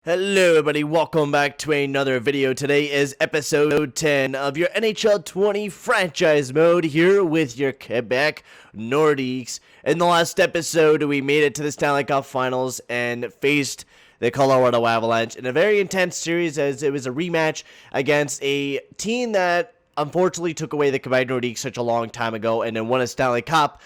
Hello everybody, welcome back to another video. Today is episode 10 of your NHL 20 franchise mode here with your Quebec Nordiques. In the last episode, we made it to the Stanley Cup Finals and faced the Colorado Avalanche in a very intense series as it was a rematch against a team that unfortunately took away the Quebec Nordiques such a long time ago and then won a Stanley Cup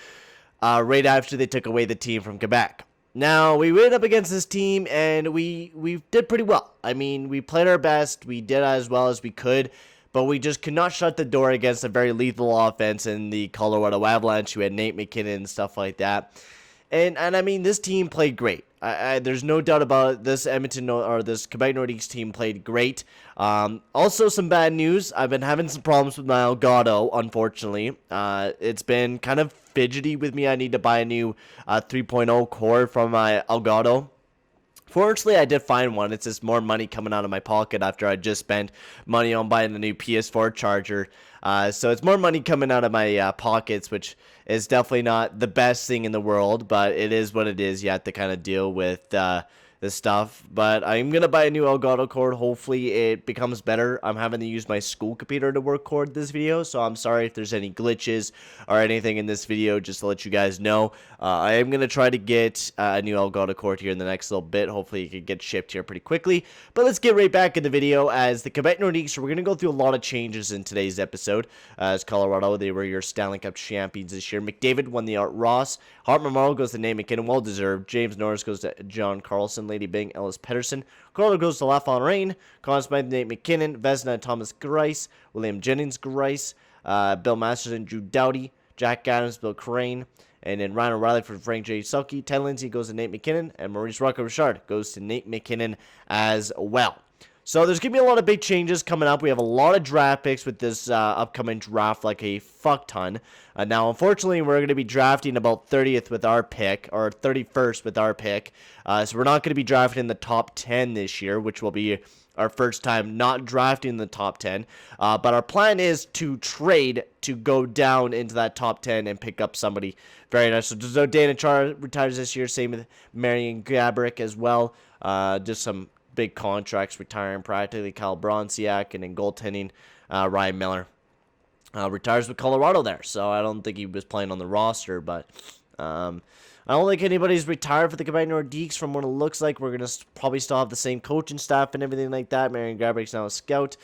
right after they took away the team from Quebec. Now, we went up against this team, and we did pretty well. I mean, we played our best. We did as well as we could, but we just could not shut the door against a very lethal offense in the Colorado Avalanche, who had Nate McKinnon and stuff like that. And I mean, this team played great. There's no doubt about it. This this Quebec Nordiques team played great. Also, some bad news. I've been having some problems with my Elgato, unfortunately. It's been kind of fidgety with me. I need to buy a new 3.0 core from my Elgato. Fortunately, I did find one. It's just more money coming out of my pocket after I just spent money on buying a new PS4 charger. So it's more money coming out of my pockets, which is definitely not the best thing in the world, but it is what it is. You have to kind of deal with this stuff. But I'm going to buy a new Elgato cord. Hopefully it becomes better. I'm having to use my school computer to record this video, so I'm sorry if there's any glitches or anything in this video, just to let you guys know. I am going to try to get a new Elgato cord here in the next little bit. Hopefully it can get shipped here pretty quickly. But let's get right back in the video as the Quebec Nordiques. We're going to go through a lot of changes in today's episode. As Colorado, they were your Stanley Cup champions this year. McDavid won the Art Ross. Hart Memorial goes to Nate McKinnon, well deserved. James Norris goes to John Carlson. Lady Bing, Ellis Pettersson. Carlo goes to LaFontaine. Conn Smythe, Nate McKinnon. Vezina, Thomas Greiss. William Jennings, Greiss. Bill Masterson, Drew Doughty. Jack Adams, Bill Crane. And then Ryan O'Reilly for Frank J. Selke. Ted Lindsay goes to Nate McKinnon. And Maurice Rocco-Richard goes to Nate McKinnon as well. So there's going to be a lot of big changes coming up. We have a lot of draft picks with this upcoming draft, like a fuck ton. Now, unfortunately, we're going to be drafting about 30th with our pick, or 31st with our pick. So we're not going to be drafting in the top 10 this year, which will be our first time not drafting in the top 10. But our plan is to trade to go down into that top 10 and pick up somebody very nice. So Dana Chara retires this year. Same with Marian Gaborik as well. Just some big contracts retiring practically. Kyle Bronsiak, and then goaltending Ryan Miller retires with Colorado there. So I don't think he was playing on the roster, but I don't think anybody's retired for the Quebec Nordiques from what it looks like. We're going to probably still have the same coaching staff and everything like that. Marian Gaborik's now a scout.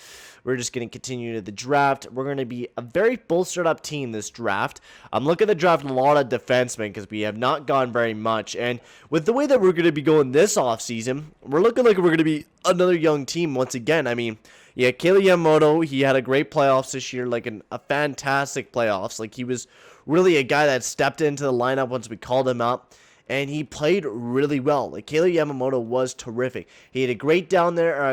We're just going to continue to the draft. We're going to be a very bolstered up team this draft. I'm looking to draft a lot of defensemen because we have not gone very much. And with the way that we're going to be going this offseason, we're looking like we're going to be another young team once again. I mean, yeah, Kayla Yamamoto, he had a great playoffs this year, like a fantastic playoffs. Like, he was really a guy that stepped into the lineup once we called him up, and he played really well. Like, Kayla Yamamoto was terrific. He had a great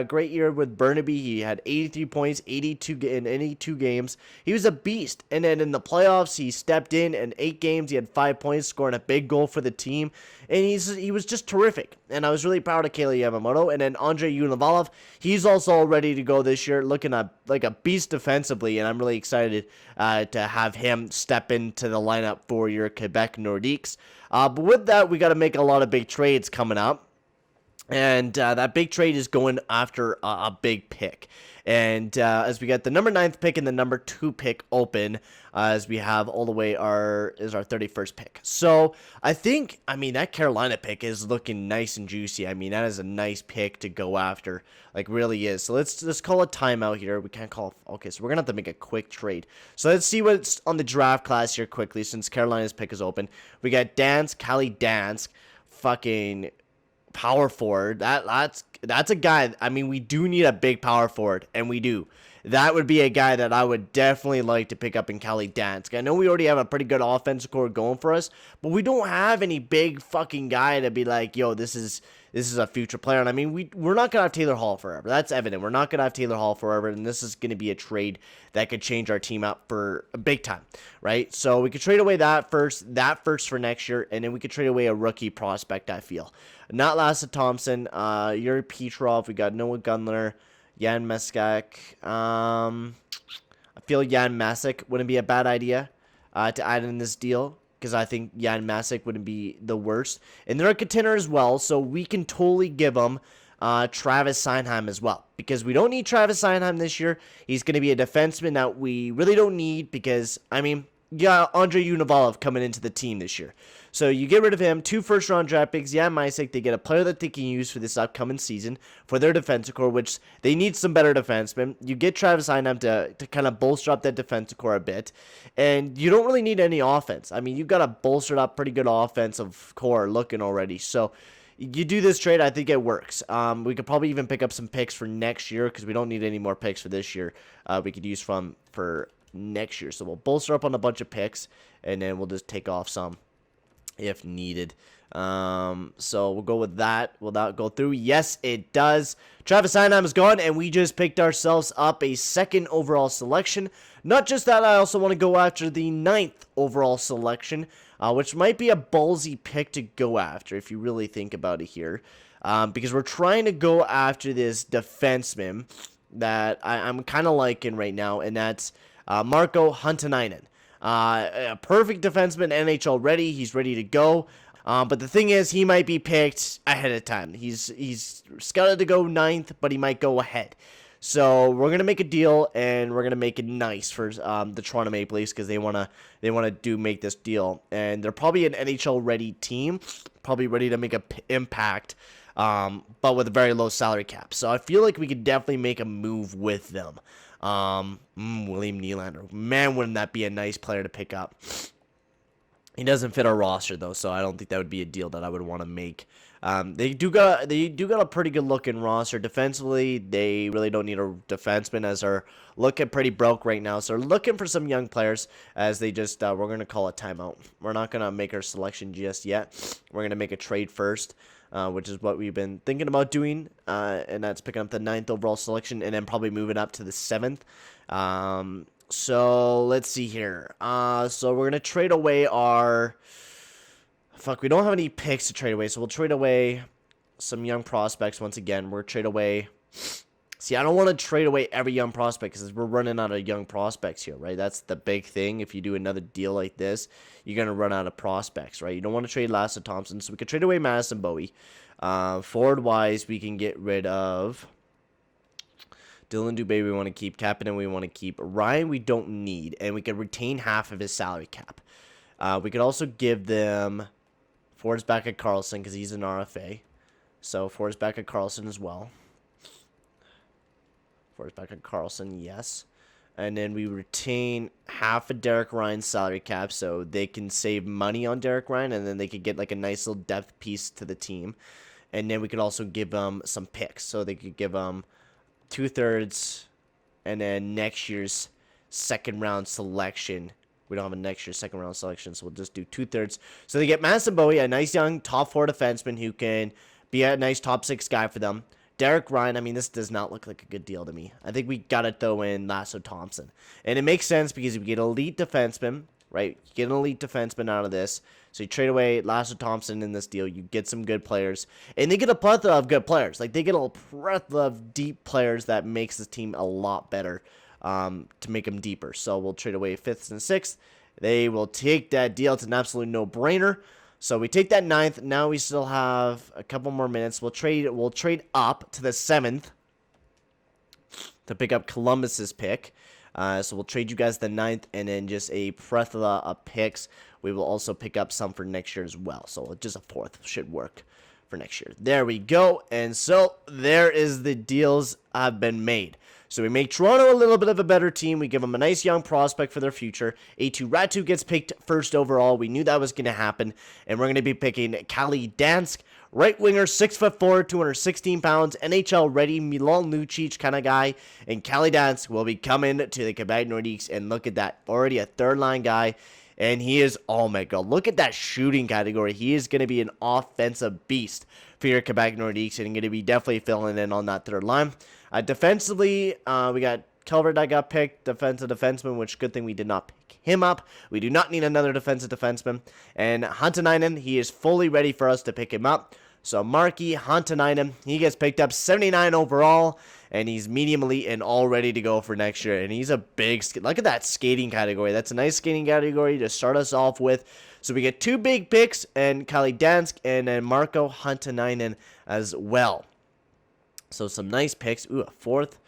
great year with Burnaby. He had 83 points, 82 in 82 games. He was a beast. And then in the playoffs, he stepped in 8 games. He had 5 points, scoring a big goal for the team. And he was just terrific. And I was really proud of Kayla Yamamoto. And then Andrei Univalov, he's also all ready to go this year, looking like a beast defensively. And I'm really excited to have him step into the lineup for your Quebec Nordiques. But with that, we got to make a lot of big trades coming up. And that big trade is going after a big pick. And as we got the number 9th pick and the number 2 pick open, as we have all the way our 31st pick. So I mean, that Carolina pick is looking nice and juicy. I mean, that is a nice pick to go after. Like, really is. So let's call a timeout here. We can't call. Okay, so we're going to have to make a quick trade. So let's see what's on the draft class here quickly since Carolina's pick is open. We got Cali Dansk, fucking power forward. That's a guy. I mean, we do need a big power forward, and we do. That would be a guy that I would definitely like to pick up in Cali Dansk. I know we already have a pretty good offensive core going for us, but we don't have any big fucking guy to be like, yo, this is a future player. And I mean, we're not gonna have Taylor Hall forever. That's evident. We're not gonna have Taylor Hall forever, and this is gonna be a trade that could change our team up for a big time, right? So we could trade away that first for next year, and then we could trade away a rookie prospect, I feel. Not Lasse Thompson, Yuri Petrov, we got Noah Gunler, Jan Meskak. I feel Jan Masick wouldn't be a bad idea to add in this deal, because I think Jan Masick wouldn't be the worst. And they're a contender as well, so we can totally give them Travis Seinheim as well, because we don't need Travis Seinheim this year. He's going to be a defenseman that we really don't need because, I mean, yeah, Andrei Univalov coming into the team this year. So you get rid of him, 2 first-round draft picks. Yeah, Mysek, they get a player that they can use for this upcoming season for their defensive core, which they need some better defensemen. You get Travis Seinheim to kind of bolster up that defensive core a bit, and you don't really need any offense. I mean, you've got a bolstered up, pretty good offensive core looking already. So you do this trade, I think it works. We could probably even pick up some picks for next year because we don't need any more picks for this year. We could use for next year. So we'll bolster up on a bunch of picks, and then we'll just take off some if needed. So we'll go with that. Will that go through? Yes, it does. Travis Seinheim is gone, and we just picked ourselves up a 2nd overall selection. Not just that, I also want to go after the 9th overall selection, which might be a ballsy pick to go after if you really think about it here. Because we're trying to go after this defenseman that I'm kind of liking right now, and that's Marko Haydn. A perfect defenseman, NHL ready. He's ready to go. But the thing is, he might be picked ahead of time. He's scouted to go 9th, but he might go ahead. So we're gonna make a deal, and we're gonna make it nice for the Toronto Maple Leafs because they wanna make this deal, and they're probably an NHL ready team, probably ready to make an impact, but with a very low salary cap. So I feel like we could definitely make a move with them. William Nylander, man, wouldn't that be a nice player to pick up? He doesn't fit our roster though, so I don't think that would be a deal that I would want to make. They do got a pretty good looking roster. Defensively, they really don't need a defenseman as they're looking pretty broke right now. So they're looking for some young players as they just we're gonna call a timeout. We're not gonna make our selection just yet. We're gonna make a trade first. Which is what we've been thinking about doing, and that's picking up the 9th overall selection and then probably moving up to the 7th. So let's see here. So we're gonna trade away our. Fuck, we don't have any picks to trade away, so we'll trade away some young prospects once again. We're trade away. See, I don't want to trade away every young prospect because we're running out of young prospects here, right? That's the big thing. If you do another deal like this, you're going to run out of prospects, right? You don't want to trade Lasse Thompson, so we could trade away Madison Bowie. Forward-wise, we can get rid of Dylan Dubé we want to keep. Kapanen we want to keep. Ryan we don't need, and we could retain half of his salary cap. We could also give them forwards back at Carlson because he's an RFA. So forwards back at Carlson as well. Forwards back at Carlson, yes. And then we retain half of Derek Ryan's salary cap so they can save money on Derek Ryan, and then they could get like a nice little depth piece to the team. And then we could also give them some picks. So they could give them 2/3 and then next year's 2nd round selection. We don't have a next year's 2nd round selection, so we'll just do 2/3. So they get Madison Bowie, a nice young top 4 defenseman who can be a nice top 6 guy for them. Derek Ryan, I mean, this does not look like a good deal to me. I think we got to throw in Lasse Thompson. And it makes sense because if you get elite defenseman, right? You get an elite defenseman out of this. So you trade away Lasse Thompson in this deal. You get some good players. And they get a plethora of good players. Like, they get a plethora of deep players that makes this team a lot better to make them deeper. So we'll trade away 5th and 6th. They will take that deal. It's an absolute no-brainer. So we take that 9th. Now we still have a couple more minutes. We'll trade up to the 7th to pick up Columbus's pick. So we'll trade you guys the 9th and then just a plethora of picks. We will also pick up some for next year as well. So just a 4th should work for next year. There we go. And so there is the deals have been made. So we make Toronto a little bit of a better team. We give them a nice young prospect for their future. A2 Ratu gets picked 1st overall. We knew that was going to happen. And we're going to be picking Kali Dansk, right winger, 6'4", 216 pounds, NHL ready, Milan Lucic kind of guy. And Kali Dansk will be coming to the Quebec Nordiques. And look at that, already a 3rd line guy. And he is, oh my god, look at that shooting category. He is going to be an offensive beast for your Quebec Nordiques and going to be definitely filling in on that 3rd line. Defensively, we got Calvert that got picked, defensive defenseman, which good thing we did not pick him up. We do not need another defensive defenseman. And Haydn, he is fully ready for us to pick him up. So Marky Haydn, he gets picked up 79 overall, and he's medium elite and all ready to go for next year. And he's a big, look at that skating category. That's a nice skating category to start us off with. So we get 2 big picks, and Kali Dansk and then Marko Haydn as well. So some nice picks. Ooh, a fourth,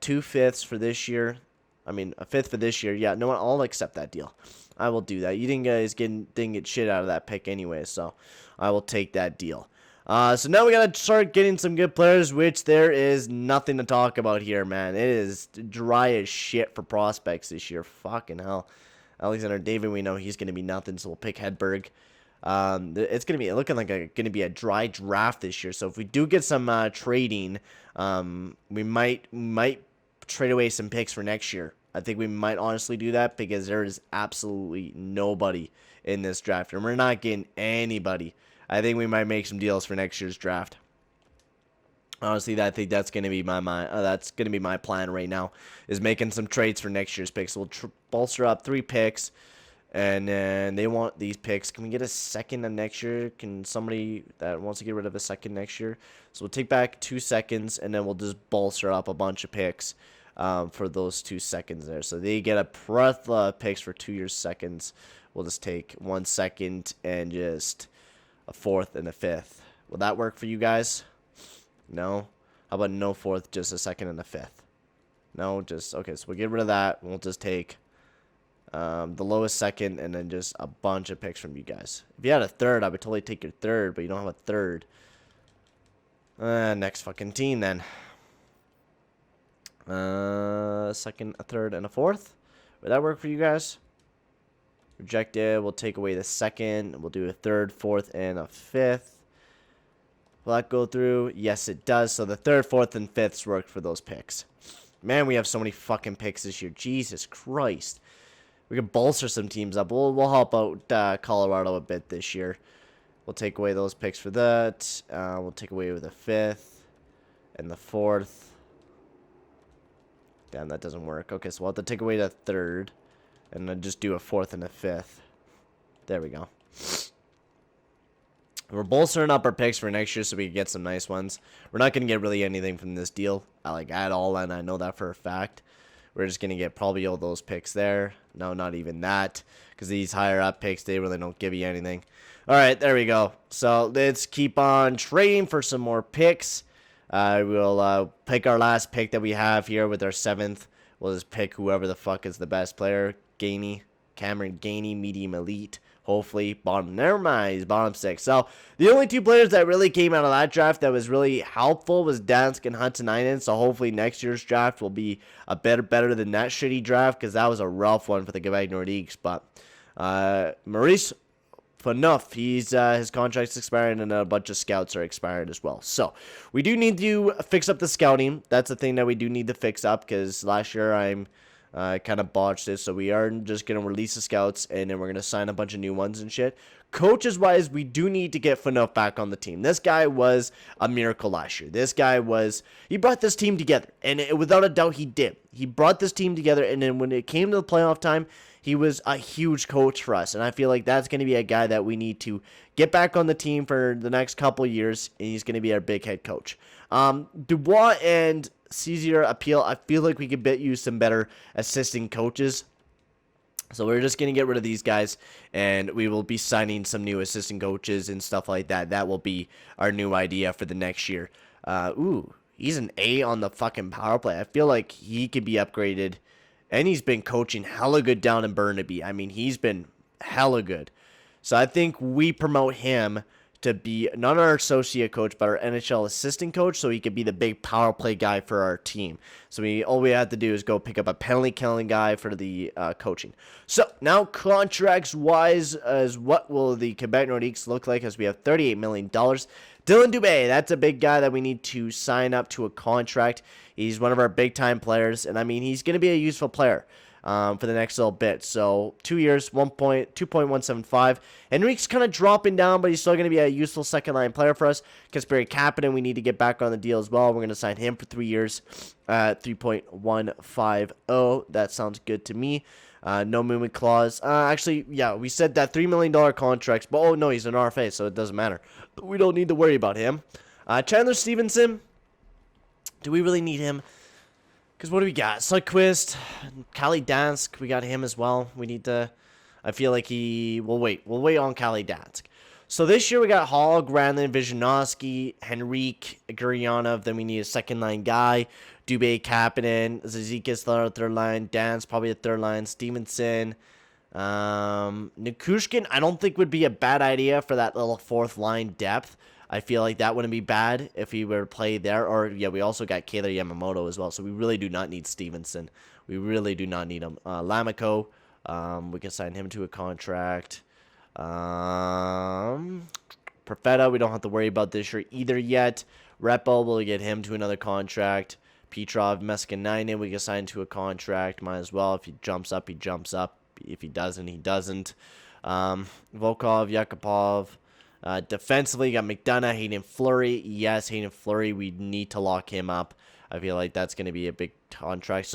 2/5 for this year. I mean, a fifth for this year. Yeah, no, I'll accept that deal. I will do that. You didn't get shit out of that pick anyway, so I will take that deal. So now we gotta start getting some good players, which there is nothing to talk about here, man. It is dry as shit for prospects this year. Fucking hell. Alexander David, we know he's gonna be nothing, so we'll pick Hedberg. It's gonna be looking like gonna be a dry draft this year. So if we do get some trading, we might trade away some picks for next year. I think we might honestly do that because there is absolutely nobody in this draft, and we're not getting anybody. I think we might make some deals for next year's draft. Honestly, I think that's gonna be my plan right now, is making some trades for next year's picks. So we'll bolster up 3 picks, and then they want these picks. Can we get a second next year? Can somebody that wants to get rid of a second next year? So we'll take back 2 seconds, and then we'll just bolster up a bunch of picks for those 2 seconds there. So they get a plethora of picks for 2 years seconds. We'll just take 1 second and just a 4th and a 5th. Will that work for you guys? No? How about no 4th, just a 2nd and a 5th? No, just, okay, so we'll get rid of that. We'll just take the lowest 2nd and then just a bunch of picks from you guys. If you had a 3rd, I would totally take your 3rd, but you don't have a 3rd. Next fucking team then. 2nd, a 3rd, and a 4th. Would that work for you guys? Rejected. We'll take away the 2nd. We'll do a 3rd, 4th, and a 5th. Will that go through? Yes, it does. So the 3rd, 4th, and 5ths worked for those picks. Man, we have so many fucking picks this year. Jesus Christ. We could bolster some teams up. We'll help out Colorado a bit this year. We'll take away those picks for that. We'll take away the 5th and the 4th. Damn, that doesn't work. Okay, so we'll have to take away the 3rd. And then just do a 4th and a 5th. There we go. We're bolstering up our picks for next year so we can get some nice ones. We're not going to get really anything from this deal, at all, and I know that for a fact. We're just going to get probably all those picks there. No, not even that, because these higher up picks, they really don't give you anything. All right, there we go. So let's keep on trading for some more picks. We'll pick our last pick that we have here with our 7th. We'll just pick whoever the fuck is the best player. Cameron Gainey, medium elite. Hopefully, bottom. Never mind, he's bottom 6. So, the only 2 players that really came out of that draft that was really helpful was Dansk and Huntinainen. So, hopefully, next year's draft will be a better than that shitty draft, because that was a rough one for the Quebec Nordiques. But, Maurice Phaneuf, his contract's expiring, and a bunch of scouts are expired as well. So, we do need to fix up the scouting. That's the thing that we do need to fix up, because last year kind of botched it, so we are just going to release the scouts, and then we're going to sign a bunch of new ones and shit. Coaches-wise, we do need to get Phaneuf back on the team. This guy was a miracle last year. He brought this team together, and without a doubt, he did. He brought this team together, and then when it came to the playoff time, he was a huge coach for us, and I feel like that's going to be a guy that we need to get back on the team for the next couple years, and he's going to be our big head coach. Dubois and Caesar appeal. I feel like we could use some better assistant coaches. So we're just going to get rid of these guys, and we will be signing some new assistant coaches and stuff like that. That will be our new idea for the next year. He's an A on the fucking power play. I feel like he could be upgraded, and he's been coaching hella good down in Burnaby. I mean, he's been hella good. So I think we promote him to be not our associate coach, but our NHL assistant coach, so he could be the big power play guy for our team. So all we have to do is go pick up a penalty killing guy for the coaching. So now contracts-wise, as what will the Quebec Nordiques look like, as we have $38 million. Dylan Dubé, that's a big guy that we need to sign up to a contract. He's one of our big-time players, and I mean, he's going to be a useful player for the next little bit. So 2 years, 2.175. Henrique's kind of dropping down, but he's still going to be a useful second-line player for us. Kasperi Kapanen, we need to get back on the deal as well. We're going to sign him for 3 years, 3.150. That sounds good to me. No movement clause. Actually, yeah, we said that $3 million contracts, but oh no, he's an RFA, so it doesn't matter. We don't need to worry about him. Chandler Stevenson, do we really need him? Because what do we got? Sudquist, Kali Dansk, we got him as well. We need to, I feel like we'll wait on Kali Dansk. So this year we got Hall, Granlund, Vishnowsky, Henrique, Gurianov. Then we need a second line guy. Dubé, Kapanen, Zizekas, third line. Dan's probably a third line. Stevenson. Nikushkin, I don't think would be a bad idea for that little fourth line depth. I feel like that wouldn't be bad if he were to play there. Or, yeah, we also got Kailer Yamamoto as well. So we really do not need Stevenson. We really do not need him. Lamico, we can sign him to a contract. Perfetta, we don't have to worry about this year either yet. Repo, we'll get him to another contract. Petrov, Meskinainen, we can sign to a contract. Might as well. If he jumps up, he jumps up. If he doesn't, he doesn't. Volkov, Yakupov. Defensively, you got McDonagh, Haydn Fleury. Yes, Haydn Fleury, we need to lock him up. I feel like that's going to be a big contract.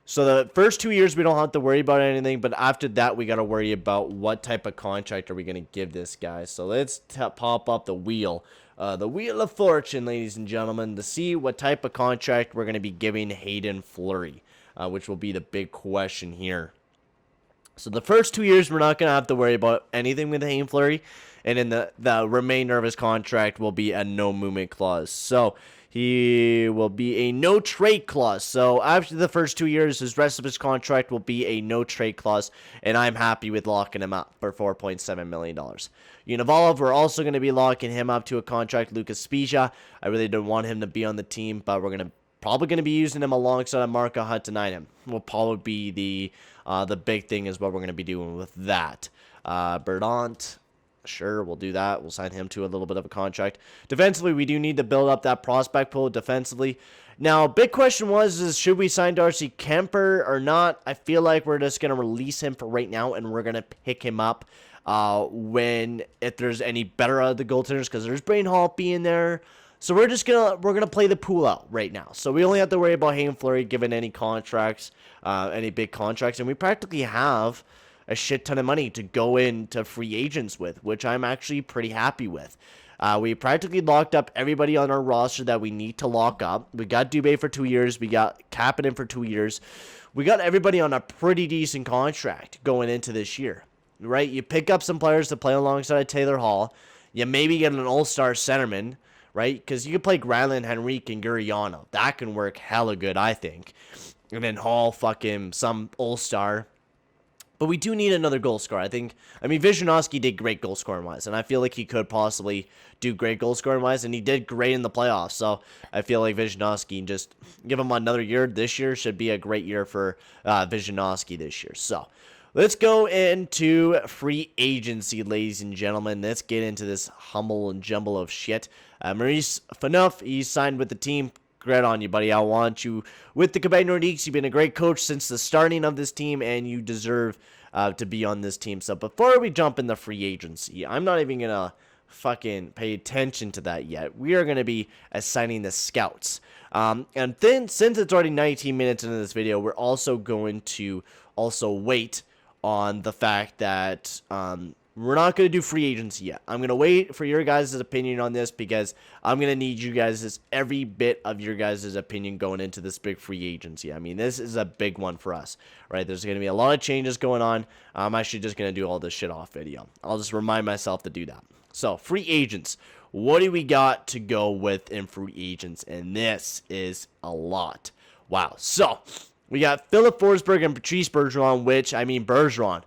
So the first 2 years, we don't have to worry about anything. But after that, we got to worry about what type of contract are we going to give this guy. So let's pop up the wheel. The Wheel of Fortune, ladies and gentlemen, to see what type of contract we're going to be giving Haydn Fleury, which will be the big question here. So the first 2 years, we're not going to have to worry about anything with Haydn Fleury. And in the remainder of his contract will be a no movement clause. So he will be a no trade clause. So after the first 2 years, the rest of his contract will be a no trade clause. And I'm happy with locking him up for $4.7 million. Univalov, we're also going to be locking him up to a contract. Lucas Spezia, I really don't want him to be on the team, but we're probably going to be using him alongside Marco Hattanainen. Will probably be the big thing is what we're going to be doing with that. Brodin, sure, we'll do that. We'll sign him to a little bit of a contract. Defensively, we do need to build up that prospect pool defensively. Now, big question is should we sign Darcy Kemper or not? I feel like we're just going to release him for right now, and we're going to pick him up if there's any better out of the goaltenders, because there's Brain Holtby in there. So we're gonna play the pool out right now. So we only have to worry about Haydn Fleury given any contracts, any big contracts, and we practically have a shit ton of money to go into free agents with, which I'm actually pretty happy with. We practically locked up everybody on our roster that we need to lock up. We got Dubé for 2 years. We got Kapanen for 2 years. We got everybody on a pretty decent contract going into this year, right? You pick up some players to play alongside Taylor Hall. You maybe get an all-star centerman, right? Because you can play Granlund, Henrique, and Gurianov. That can work hella good, I think. And then Hall, fucking some all-star. But we do need another goal scorer. I mean, Vishnowsky did great goal scoring-wise, and I feel like he could possibly do great goal scoring-wise, and he did great in the playoffs. So I feel like Vishnowsky, just give him another year. This year should be a great year for Vishnowsky this year. So let's go into free agency, ladies and gentlemen. Let's get into this humble and jumble of shit. Maurice Phaneuf, he signed with the team. Great on you, buddy. I want you with the Quebec Nordiques. You've been a great coach since the starting of this team, and you deserve to be on this team. So before we jump in the free agency, I'm not even going to fucking pay attention to that yet. We are going to be assigning the scouts. And then, since it's already 19 minutes into this video, we're also going to wait on the fact that we're not going to do free agency yet. I'm going to wait for your guys' opinion on this because I'm going to need you guys' every bit of your guys' opinion going into this big free agency. I mean, this is a big one for us, right? There's going to be a lot of changes going on. I'm actually just going to do all this shit off video. I'll just remind myself to do that. So, free agents. What do we got to go with in free agents? And this is a lot. Wow. So, we got Philip Forsberg and Patrice Bergeron, Bergeron.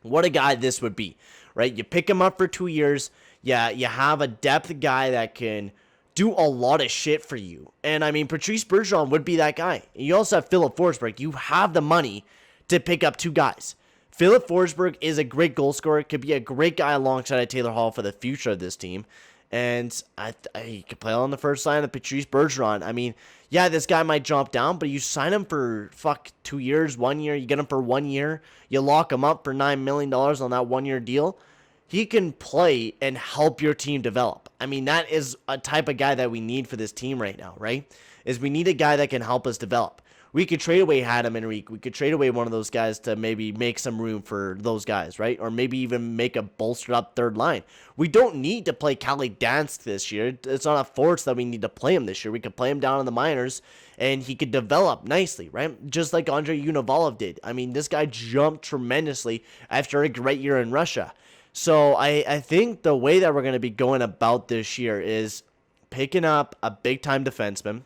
What a guy this would be, right? You pick him up for 2 years. Yeah, you have a depth guy that can do a lot of shit for you. And, Patrice Bergeron would be that guy. You also have Philip Forsberg. You have the money to pick up two guys. Philip Forsberg is a great goal scorer. Could be a great guy alongside Taylor Hall for the future of this team. And he could play on the first line of Patrice Bergeron. Yeah, this guy might drop down, but you sign him for 2 years, 1 year. You get him for 1 year. You lock him up for $9 million on that 1 year deal. He can play and help your team develop. That is a type of guy that we need for this team right now, right? Is we need a guy that can help us develop. We could trade away Haydn Henrique. We could trade away one of those guys to maybe make some room for those guys, right? Or maybe even make a bolstered up third line. We don't need to play Cali Dansk this year. It's not a force that we need to play him this year. We could play him down in the minors, and he could develop nicely, right? Just like Andrei Univalov did. This guy jumped tremendously after a great year in Russia. So I think the way that we're going to be going about this year is picking up a big-time defenseman.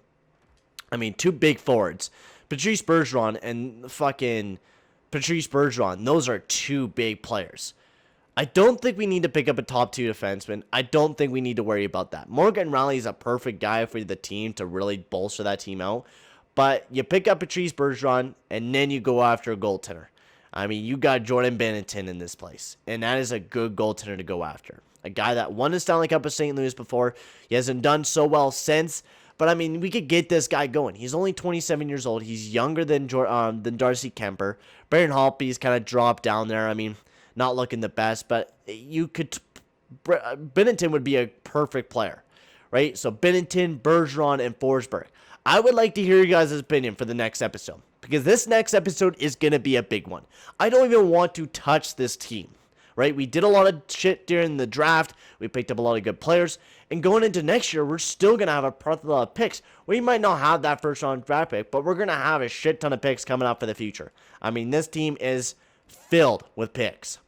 I mean, two big forwards. Patrice Bergeron and fucking Patrice Bergeron. Those are two big players. I don't think we need to pick up a top two defenseman. I don't think we need to worry about that. Morgan Rielly is a perfect guy for the team to really bolster that team out. But you pick up Patrice Bergeron, and then you go after a goaltender. I mean, you got Jordan Binnington in this place, and that is a good goaltender to go after. A guy that won the Stanley Cup with St. Louis before. He hasn't done so well since, but I mean, we could get this guy going. He's only 27 years old. He's younger than Darcy Kemper. Brandon Holtby's kind of dropped down there. I mean, not looking the best, but you could. Binnington would be a perfect player, right? So Binnington, Bergeron, and Forsberg. I would like to hear you guys' opinion for the next episode, because this next episode is going to be a big one. I don't even want to touch this team, right? We did a lot of shit during the draft. We picked up a lot of good players. And going into next year, we're still going to have a plethora of picks. We might not have that first round draft pick, but we're going to have a shit ton of picks coming up for the future. I mean, this team is filled with picks.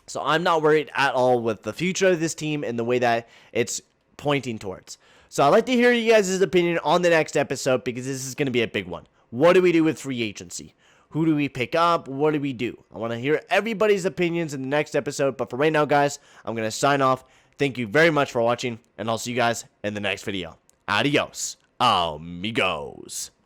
So I'm not worried at all with the future of this team and the way that it's pointing towards. So I'd like to hear you guys' opinion on the next episode, because this is going to be a big one. What do we do with free agency? Who do we pick up? What do we do? I want to hear everybody's opinions in the next episode. But for right now, guys, I'm going to sign off. Thank you very much for watching, and I'll see you guys in the next video. Adios, amigos.